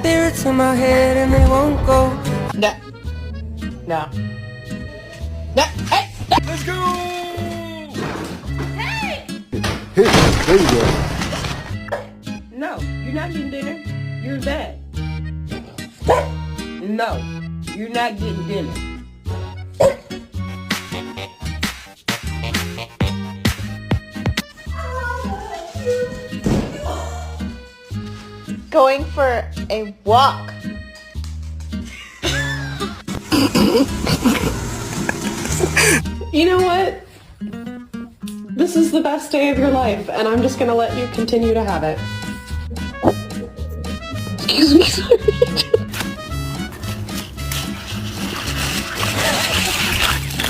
spirits in my head and they won't go. No. No. No. Hey! Let's go! Hey! There you go. No, you're not getting dinner. You're in bed. No, you're not getting dinner. Going for a walk. You know what? This is the best day of your life, and I'm just gonna let you continue to have it. Excuse me, sorry.